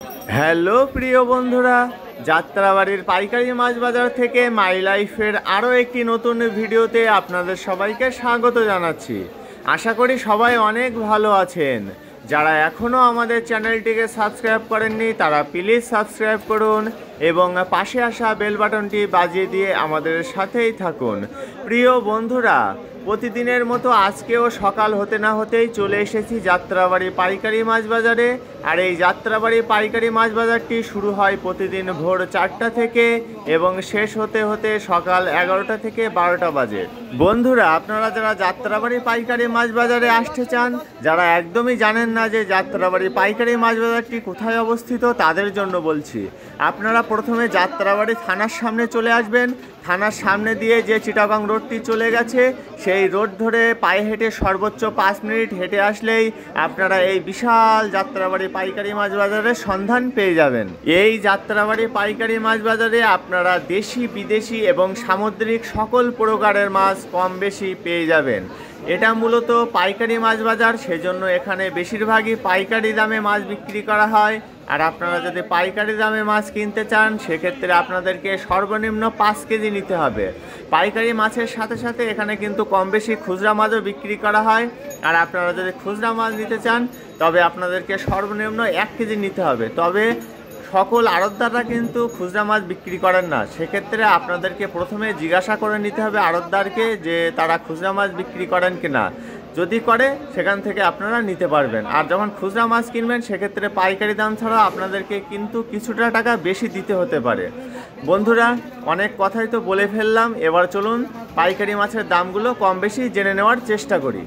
Hello প্রিয় বন্ধুরা, যাত্রাবাড়ির পাইকারি মাছ বাজার থেকে মাই লাইফের আরও একটি নতুন ভিডিওতে আপনাদের সবাইকে স্বাগত জানাচ্ছি। আশা করি সবাই অনেক ভালো আছেন। যারা এখনও আমাদের চ্যানেলটিকে সাবস্ক্রাইব করেননি তারা প্লিজ সাবস্ক্রাইব করুন এবং পাশে আসা বেল বাটনটি বাজিয়ে দিয়ে আমাদের সাথেই থাকুন। প্রিয় বন্ধুরা, প্রতিদিনের মতো আজকেও সকাল হতে না হতেই চলে এসেছি যাত্রাবাড়ি পাইকারি মাছ বাজারে। আর এই যাত্রাবাড়ি পাইকারি মাছ বাজারটি শুরু হয় প্রতিদিন ভোর 4টা থেকে এবং শেষ হতে হতে সকাল 11টা থেকে 12টা বাজে। বন্ধুরা, আপনারা যারা যাত্রাবাড়ি পাইকারি মাছ বাজারে আসতে চান, যারা একদমই জানেন না যে যাত্রাবাড়ি পাইকারি মাছ বাজারটি কোথায় অবস্থিত, তাদের জন্য বলছি। আপনারা প্রথমে যাত্রাবাড়ি থানার সামনে চলে আসবেন। থানার সামনে দিয়ে যে চিটাগাং রোডটি চলে গেছে, সেই রোড ধরে পায়ে হেঁটে সর্বোচ্চ 5 মিনিট হেঁটে আসলেই আপনারা এই বিশাল যাত্রাবাড়ি পাইকারি মাছ বাজারের সন্ধান পেয়ে যাবেন। এই যাত্রাবাড়ি পাইকারি মাছ বাজারে আপনারা দেশি, বিদেশি এবং সামুদ্রিক সকল প্রকারের মাছ কম বেশি পেয়ে যাবেন। এটা মূলত পাইকারি মাছ বাজার, সেজন্য এখানে বেশিরভাগই পাইকারি দামে মাছ বিক্রি করা হয়। আর আপনারা যদি পাইকারি দামে মাছ কিনতে চান, সেক্ষেত্রে আপনাদেরকে সর্বনিম্ন 5 কেজি নিতে হবে। পাইকারি মাছের সাথে সাথে এখানে কিন্তু কম বেশি খুচরা মাছও বিক্রি করা হয়। আর আপনারা যদি খুচরা মাছ নিতে চান, তবে আপনাদেরকে সর্বনিম্ন 1 কেজি নিতে হবে। তবে সকল আড়তদাররা কিন্তু খুচরা মাছ বিক্রি করেন না। সেক্ষেত্রে আপনাদেরকে প্রথমে জিজ্ঞাসা করে নিতে হবে আড়তদারকে যে তারা খুচরা মাছ বিক্রি করেন কিনা। যদি করে, সেখান থেকে আপনারা নিতে পারবেন। আর যখন খুচরা মাছ কিনবেন, সেক্ষেত্রে পাইকারি দাম ছাড়া আপনাদেরকে কিন্তু কিছুটা টাকা বেশি দিতে হতে পারে। বন্ধুরা, অনেক কথাই তো বলে ফেললাম, এবার চলুন পাইকারি মাছের দামগুলো কম বেশি জেনে নেওয়ার চেষ্টা করি।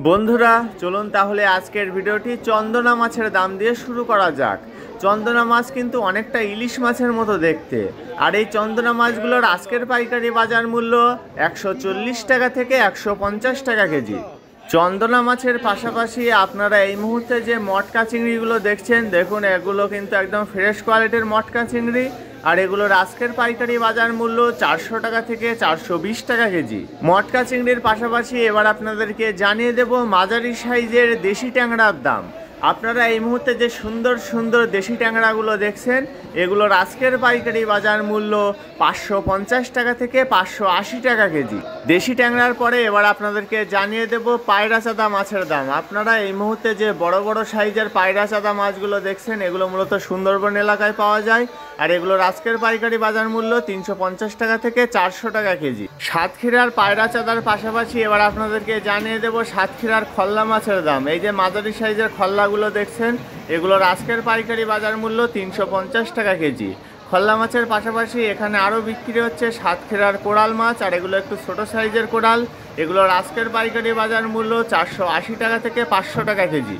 বন্ধুরা, চলুন তাহলে আজকের ভিডিওটি চন্দনা মাছের দাম দিয়ে শুরু করা যাক। চন্দনা মাছ কিন্তু অনেকটা ইলিশ মাছের মতো দেখতে। আর এই চন্দনা মাছগুলোর আজকের পাইকারি বাজার মূল্য 140 টাকা থেকে 150 টাকা কেজি। চন্দনা মাছের পাশাপাশি আপনারা এই মুহূর্তে যে মটকা চিংড়িগুলো দেখছেন, দেখুন এগুলো কিন্তু একদম ফ্রেশ কোয়ালিটির মটকা চিংড়ি। আর এগুলোর আজকের পাইকারি বাজার মূল্য 400 টাকা থেকে 420 টাকা কেজি। মটকা চিংড়ির পাশাপাশি এবার আপনাদেরকে জানিয়ে দেব মাঝারি সাইজের দেশি ট্যাংরার দাম। আপনারা এই মুহূর্তে যে সুন্দর সুন্দর দেশি ট্যাংরাগুলো দেখছেন, এগুলোর আজকের পাইকারি বাজার মূল্য 550 টাকা থেকে 580 টাকা কেজি। দেশি ট্যাংরার পরে এবার আপনাদেরকে জানিয়ে দেব পায়রাচাঁদা মাছের দাম। আপনারা এই মুহূর্তে যে বড় বড় সাইজের পায়রাচাঁদা মাছগুলো দেখছেন, এগুলো মূলত সুন্দরবন এলাকায় পাওয়া যায়। আর এগুলোর আজকের পাইকারি বাজার মূল্য 350 টাকা থেকে 400 টাকা কেজি। সাতক্ষীরার পায়রাচাঁদার পাশাপাশি এবার আপনাদেরকে জানিয়ে দেব সাতক্ষীরার খল্লা মাছের দাম। এই যে মাঝারি সাইজের খল্লাগুলো দেখছেন, এগুলোর আজকের পাইকারি বাজার মূল্য 350 টাকা কেজি। খল্লা মাছের পাশাপাশি এখানে আরও বিক্রি হচ্ছে সাতক্ষীরার কোরাল মাছ। আর এগুলো একটু ছোট সাইজের কোরাল। এগুলোর আজকের পাইকারি বাজার মূল্য 480 টাকা থেকে 500 টাকা কেজি।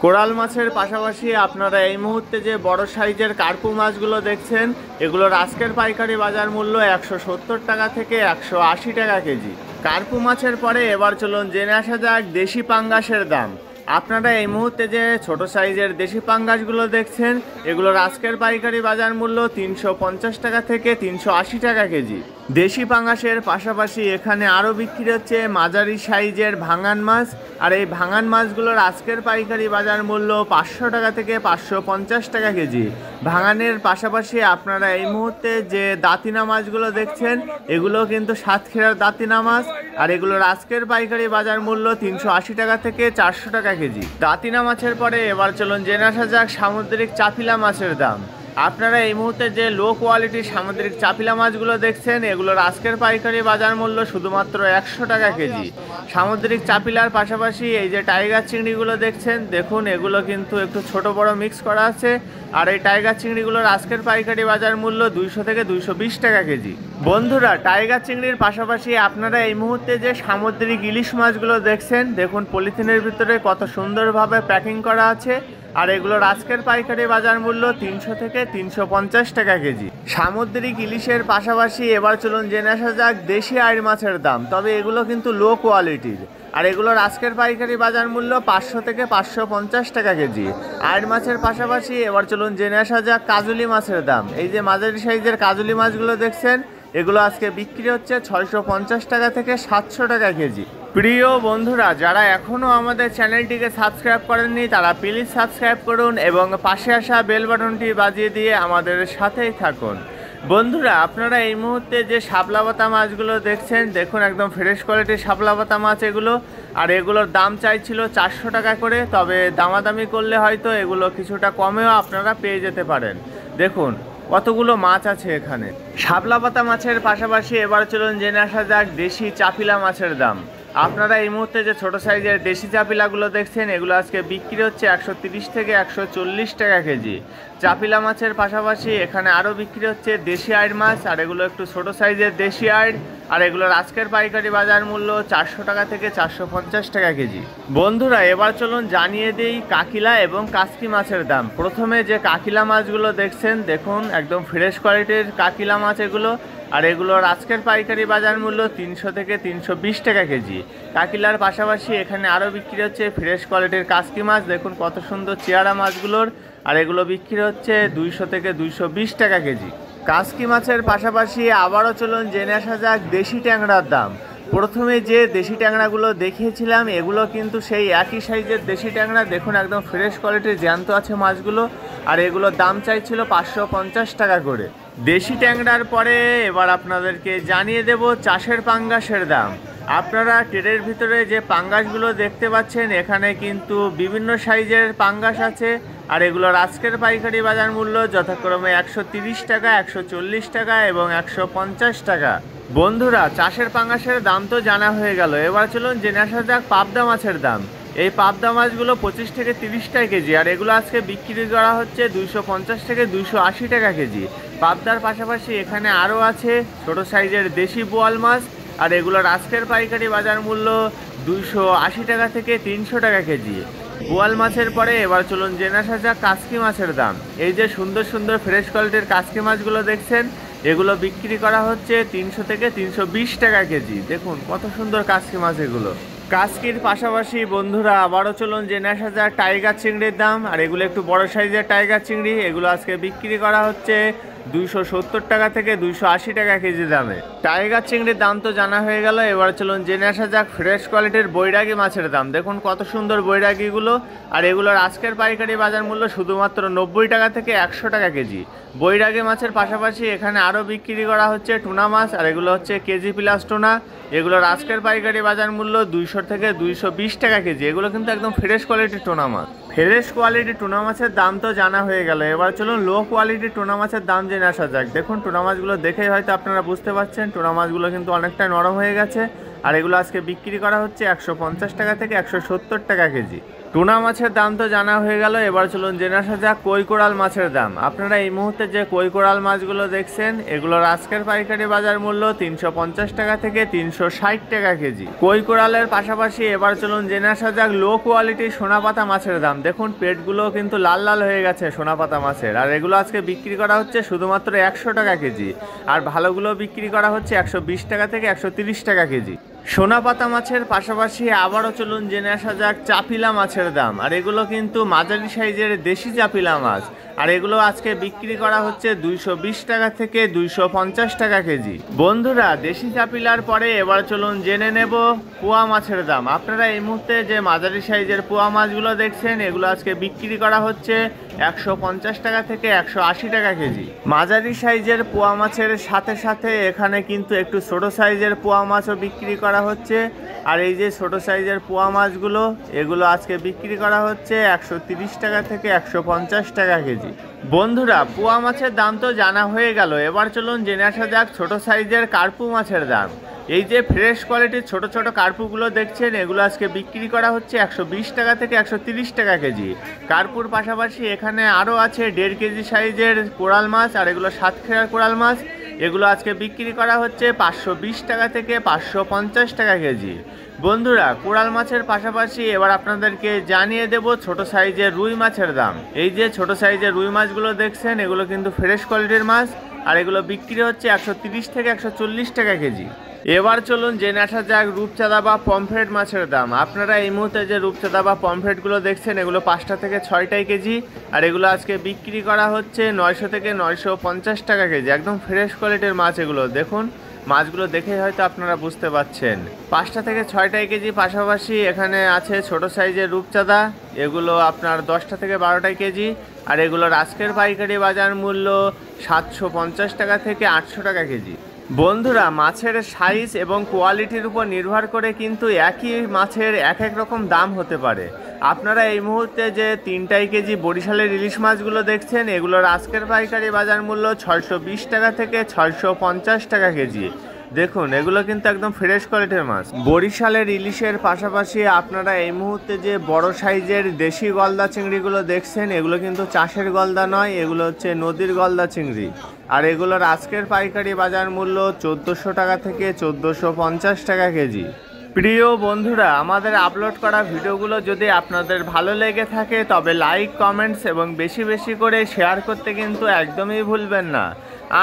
কোরাল মাছের পাশাপাশি আপনারা এই মুহূর্তে যে বড় সাইজের কার্পু মাছগুলো দেখছেন, এগুলোর আজকের পাইকারি বাজার মূল্য 170 টাকা থেকে 180 টাকা কেজি। কার্পু মাছের পরে এবার চলুন জেনে আসা যাক দেশি পাঙ্গাসের দাম। আপনারা এই মুহূর্তে যে ছোট সাইজের দেশি পাঙ্গাসগুলো দেখছেন, এগুলোর আজকের পাইকারি বাজার মূল্য 350 টাকা থেকে 380 টাকা কেজি। দেশি পাঙ্গাসের পাশাপাশি এখানে আরও বিক্রি হচ্ছে মাঝারি সাইজের ভাঙান মাছ। আর এই ভাঙান মাছগুলোর আজকের পাইকারি বাজার মূল্য 500 টাকা থেকে 550 টাকা কেজি। ভাঙানের পাশাপাশি আপনারা এই মুহূর্তে যে দাঁতিনা মাছগুলো দেখছেন, এগুলো কিন্তু সাতক্ষীরার দাঁতিনা মাছ। আর এগুলোর আজকের পাইকারি বাজার মূল্য 380 টাকা থেকে 400 টাকা কেজি। দাঁতিনা মাছের পরে এবার চলুন জেনে আসা যাক সামুদ্রিক চাপিলা মাছের দাম। আপনারা এই মুহূর্তে যে লো কোয়ালিটির সামুদ্রিক চাপিলা মাছগুলো দেখছেন, এগুলোর আজকের পাইকারি বাজার মূল্য শুধুমাত্র 100 টাকা কেজি। সামুদ্রিক চাপিলার পাশাপাশি এই যে টাইগার চিংড়িগুলো দেখছেন, দেখুন এগুলো কিন্তু একটু ছোট বড় মিক্স করা আছে। আর এই টাইগার চিংড়িগুলোর আজকের পাইকারি বাজার মূল্য 200 থেকে 220 টাকা কেজি। বন্ধুরা, টাইগার চিংড়ির পাশাপাশি আপনারা এই মুহূর্তে যে সামুদ্রিক ইলিশ মাছগুলো দেখছেন, দেখুন পলিথিনের ভিতরে কত সুন্দরভাবে প্যাকিং করা আছে। আর এগুলোর আজকের পাইকারি বাজার মূল্য 300 থেকে 350 টাকা কেজি। সামুদ্রিক ইলিশের পাশাপাশি এবার চলুন জেনে আসা যাক দেশি আইড় মাছের দাম। তবে এগুলো কিন্তু লো কোয়ালিটির। আর এগুলোর আজকের পাইকারি বাজার মূল্য 500 থেকে 550 টাকা কেজি। আইড় মাছের পাশাপাশি এবার চলুন জেনে আসা যাক কাজুলি মাছের দাম। এই যে মাঝারি সাইজের কাজুলি মাছগুলো দেখছেন, এগুলো আজকে বিক্রি হচ্ছে 650 টাকা থেকে 700 টাকা কেজি। প্রিয় বন্ধুরা, যারা এখনও আমাদের চ্যানেলটিকে সাবস্ক্রাইব করেননি তারা প্লিজ সাবস্ক্রাইব করুন এবং পাশে আসা বেল বাটনটি বাজিয়ে দিয়ে আমাদের সাথেই থাকুন। বন্ধুরা, আপনারা এই মুহূর্তে যে শাপলা পাতা মাছগুলো দেখছেন, দেখুন একদম ফ্রেশ কোয়ালিটির শাপলা পাতা মাছ এগুলো। আর এগুলোর দাম চাইছিল 400 টাকা করে, তবে দামাদামি করলে হয়তো এগুলো কিছুটা কমেও আপনারা পেয়ে যেতে পারেন। দেখুন কতগুলো মাছ আছে এখানে। শাপলা পাতা মাছের পাশাপাশি এবার চলুন জেনে আসা যাক দেশি চাপিলা মাছের দাম। আপনারা এই মুহূর্তে যে ছোট সাইজের দেশি চাপিলাগুলো দেখছেন, এগুলো আজকে বিক্রি হচ্ছে 130 থেকে 140 টাকা কেজি। চাপিলা মাছের পাশাপাশি এখানে আরও বিক্রি হচ্ছে দেশি আইড় মাছ, আর এগুলো একটু ছোট সাইজের দেশি আইড়। আর এগুলোর আজকের পাইকারি বাজার মূল্য 400 টাকা থেকে 450 টাকা কেজি। বন্ধুরা, এবার চলুন জানিয়ে দিই কাকিলা এবং কাসকি মাছের দাম। প্রথমে যে কাকিলা মাছগুলো দেখছেন, দেখুন একদম ফ্রেশ কোয়ালিটির কাকিলা মাছ এগুলো। আর এগুলোর আজকের পাইকারি বাজার মূল্য 300 থেকে 320 টাকা কেজি। কাকিলার পাশাপাশি এখানে আরও বিক্রি হচ্ছে ফ্রেশ কোয়ালিটির কাসকি মাছ। দেখুন কত সুন্দর চেহারা মাছগুলোর। আর এগুলো বিক্রি হচ্ছে 200 থেকে 220 টাকা কেজি। কাসকি মাছের পাশাপাশি আবারও চলুন জেনে আসা যাক দেশি ট্যাংরার দাম। প্রথমে যে দেশি ট্যাংরাগুলো দেখিয়েছিলাম, এগুলো কিন্তু সেই একই সাইজের দেশি ট্যাংরা। দেখুন একদম ফ্রেশ কোয়ালিটির জ্যান্ত আছে মাছগুলো। আর এগুলোর দাম চাইছিল 550 টাকা করে। দেশি ট্যাংরার পরে এবার আপনাদেরকে জানিয়ে দেব চাষের পাঙ্গাসের দাম। আপনারা ট্রের ভিতরে যে পাঙ্গাসগুলো দেখতে পাচ্ছেন, এখানে কিন্তু বিভিন্ন সাইজের পাঙ্গাস আছে। আর এগুলোর আজকের পাইকারি বাজার মূল্য যথাক্রমে 130 টাকা, 140 টাকা এবং 150 টাকা। বন্ধুরা, চাষের পাঙ্গাসের দাম তো জানা হয়ে গেল। এবার চলুন জেনে আসা যাক পাবদা মাছের দাম। এই পাবদা মাছগুলো 25 থেকে 30 টাকা কেজি। আর এগুলো আজকে বিক্রি করা হচ্ছে 250 থেকে 280 টাকা কেজি। পাবদার পাশাপাশি এখানে আরও আছে ছোট সাইজের দেশি বোয়াল মাছ। আর এগুলোর আজকের পাইকারি বাজার মূল্য 280 টাকা থেকে 300 টাকা কেজি। বোয়াল মাছের পরে এবার চলুন জেনে আসা যাক কাসকি মাছের দাম। এই যে সুন্দর সুন্দর ফ্রেশ কোয়ালিটির কাসকি মাছগুলো দেখছেন, এগুলো বিক্রি করা হচ্ছে 300 থেকে 320 টাকা কেজি। দেখুন কত সুন্দর কাসকি মাছ এগুলো। কাসকির পাশাপাশি বন্ধুরা আবারও চলুন জেনে আসা যাক টাইগার চিংড়ির দাম। আর এগুলো একটু বড় সাইজের টাইগার চিংড়ি। এগুলো আজকে বিক্রি করা হচ্ছে 270 টাকা থেকে 280 টাকা কেজি দামে। টাইগার চিংড়ির দাম তো জানা হয়ে গেল। এবার চলুন জেনে আসা যাক ফ্রেশ কোয়ালিটির বৈরাগী মাছের দাম। দেখুন কত সুন্দর বৈরাগীগুলো। আর এগুলোর আজকের পাইকারি বাজার মূল্য শুধুমাত্র 90 টাকা থেকে 100 টাকা কেজি। বৈরাগী মাছের পাশাপাশি এখানে আরও বিক্রি করা হচ্ছে টুনা মাছ। আর এগুলো হচ্ছে কেজি প্লাস টুনা। এগুলোর আজকের পাইকারি বাজার মূল্য 200 থেকে 220 টাকা কেজি। এগুলো কিন্তু একদম ফ্রেশ কোয়ালিটির টুনা মাছ। ফ্রেশ কোয়ালিটির টুনা মাছের দাম তো জানা হয়ে গেল। এবার চলুন লো কোয়ালিটির টুনা মাছের দাম জেনে আসা যাক। দেখুন টুনা মাছগুলো দেখেই হয়তো আপনারা বুঝতে পারছেন, টুনা মাছগুলো কিন্তু অনেকটা নরম হয়ে গেছে। আর এগুলো আজকে বিক্রি করা হচ্ছে 150 টাকা থেকে 170 টাকা কেজি। টুনা মাছের দাম তো জানা হয়ে গেল। এবার চলুন জেনে আসা যাক কই কোরাল মাছের দাম। আপনারা এই মুহূর্তে যে কই কোরাল মাছগুলো দেখছেন, এগুলোর আজকের পাইকারি বাজার মূল্য 350 টাকা থেকে 360 টাকা কেজি। কই কোরালের পাশাপাশি এবার চলুন জেনে আসা যাক লো কোয়ালিটির সোনাপাতা মাছের দাম। দেখুন পেটগুলো কিন্তু লাল লাল হয়ে গেছে সোনাপাতা মাছের। আর এগুলো আজকে বিক্রি করা হচ্ছে শুধুমাত্র 100 টাকা কেজি। আর ভালোগুলো বিক্রি করা হচ্ছে 120 টাকা থেকে 130 টাকা কেজি। সোনাপাতা মাছের পাশাপাশি আবারও চলুন জেনে আসা যাক চাপিলা মাছের দাম। আর এগুলো কিন্তু মাঝারি সাইজের দেশি চাপিলা মাছ। আর এগুলো আজকে বিক্রি করা হচ্ছে 220 টাকা থেকে 250 টাকা কেজি। বন্ধুরা, দেশি চাপিলার পরে এবার চলুন জেনে নেব পোয়া মাছের দাম। আপনারা এই মুহূর্তে যে মাঝারি সাইজের পোয়া মাছগুলো দেখছেন, এগুলো আজকে বিক্রি করা হচ্ছে 150 টাকা থেকে 180 টাকা কেজি। মাঝারি সাইজের পোয়া মাছের সাথে সাথে এখানে কিন্তু একটু ছোট সাইজের পোয়া মাছও বিক্রি করা হচ্ছে। আর এই যে ছোট সাইজের পোয়া মাছগুলো, এগুলো আজকে বিক্রি করা হচ্ছে 130 টাকা থেকে 150 টাকা কেজি। বন্ধুরা, পোয়া মাছের দাম তো জানা হয়ে গেল। এবার চলুন জেনে আসা যাক ছোট সাইজের কার্পু মাছের দাম। এই যে ফ্রেশ কোয়ালিটির ছোট ছোট কার্পুগুলো দেখছেন, এগুলো আজকে বিক্রি করা হচ্ছে 120 টাকা থেকে 130 টাকা কেজি। কার্পুর পাশাপাশি এখানে আরও আছে 1.5 কেজি সাইজের কোরাল মাছ। আর এগুলো সাতক্ষীরার কোরাল মাছ। এগুলো আজকে বিক্রি করা হচ্ছে 520 টাকা থেকে 550 টাকা কেজি। বন্ধুরা, কোরাল মাছের পাশাপাশি এবার আপনাদেরকে জানিয়ে দেব ছোট সাইজের রুই মাছের দাম। এই যে ছোট সাইজের রুই মাছগুলো দেখছেন, এগুলো কিন্তু ফ্রেশ কোয়ালিটির মাছ। আর এগুলো বিক্রি হচ্ছে 130 থেকে 140 টাকা কেজি। এবার চলুন জেনে আসা যাক রূপচাঁদা বা পমফ্রেট মাছের দাম। আপনারা এই মুহূর্তে যে রূপচাঁদা বা পমফ্রেটগুলো দেখছেন এগুলো 5টা থেকে 6টাই কেজি, আর এগুলো আজকে বিক্রি করা হচ্ছে 900 থেকে 950 টাকা কেজি। একদম ফ্রেশ কোয়ালিটির মাছ এগুলো। দেখুন মাছগুলো দেখেই হয়তো আপনারা বুঝতে পাচ্ছেন 5টা থেকে 6টাই কেজি। পাশাপাশি এখানে আছে ছোট সাইজের রূপচাঁদা, এগুলো আপনার 10টা থেকে 12টাই কেজি, আর এগুলোর আজকের পাইকারি বাজার মূল্য 750 টাকা থেকে 800 টাকা কেজি। বন্ধুরা, মাছের সাইজ এবং কোয়ালিটির উপর নির্ভর করে কিন্তু একই মাছের এক এক রকম দাম হতে পারে। আপনারা এই মুহূর্তে যে 3টাই কেজি বরিশালের ইলিশ মাছগুলো দেখছেন এগুলোর আজকের পাইকারি বাজার মূল্য 620 টাকা থেকে 650 টাকা কেজি। দেখুন এগুলো কিন্তু একদম ফ্রেশ কোয়ালিটির মাছ। বরিশালের ইলিশের পাশাপাশি আপনারা এই মুহূর্তে যে বড় সাইজের দেশি গলদা চিংড়িগুলো দেখছেন এগুলো কিন্তু চাষের গলদা নয়, এগুলো হচ্ছে নদীর গলদা চিংড়ি, আর এগুলোর আজকের পাইকারি বাজার মূল্য 1400 টাকা থেকে 1450 টাকা কেজি। প্রিয় বন্ধুরা, আমাদের আপলোড করা ভিডিওগুলো যদি আপনাদের ভালো লেগে থাকে তবে লাইক, কমেন্টস এবং বেশি বেশি করে শেয়ার করতে কিন্তু একদমই ভুলবেন না।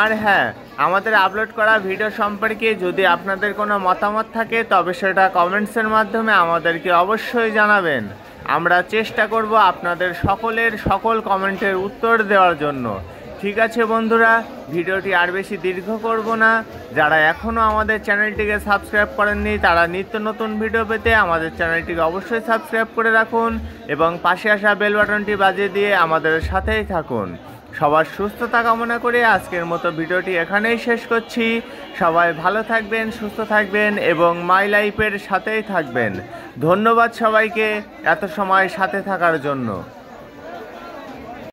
আর হ্যাঁ, আমাদের আপলোড করা ভিডিও সম্পর্কে যদি আপনাদের কোনো মতামত থাকে তবে সেটা কমেন্টসের মাধ্যমে আমাদেরকে অবশ্যই জানাবেন। আমরা চেষ্টা করব আপনাদের সকলের সকল কমেন্টের উত্তর দেওয়ার জন্য। ঠিক আছে বন্ধুরা, ভিডিওটি আর বেশি দীর্ঘ করব না। যারা এখনও আমাদের চ্যানেলটিকে সাবস্ক্রাইব করেননি তারা নিত্য নতুন ভিডিও পেতে আমাদের চ্যানেলটিকে অবশ্যই সাবস্ক্রাইব করে রাখুন এবং পাশে আসা বেল বাটনটি বাজিয়ে দিয়ে আমাদের সাথেই থাকুন। সবার সুস্থতা কামনা করে আজকের মতো ভিডিওটি এখানেই শেষ করছি। সবাই ভালো থাকবেন, সুস্থ থাকবেন এবং মাই লাইফের সাথেই থাকবেন। ধন্যবাদ সবাইকে এত সময় সাথে থাকার জন্য।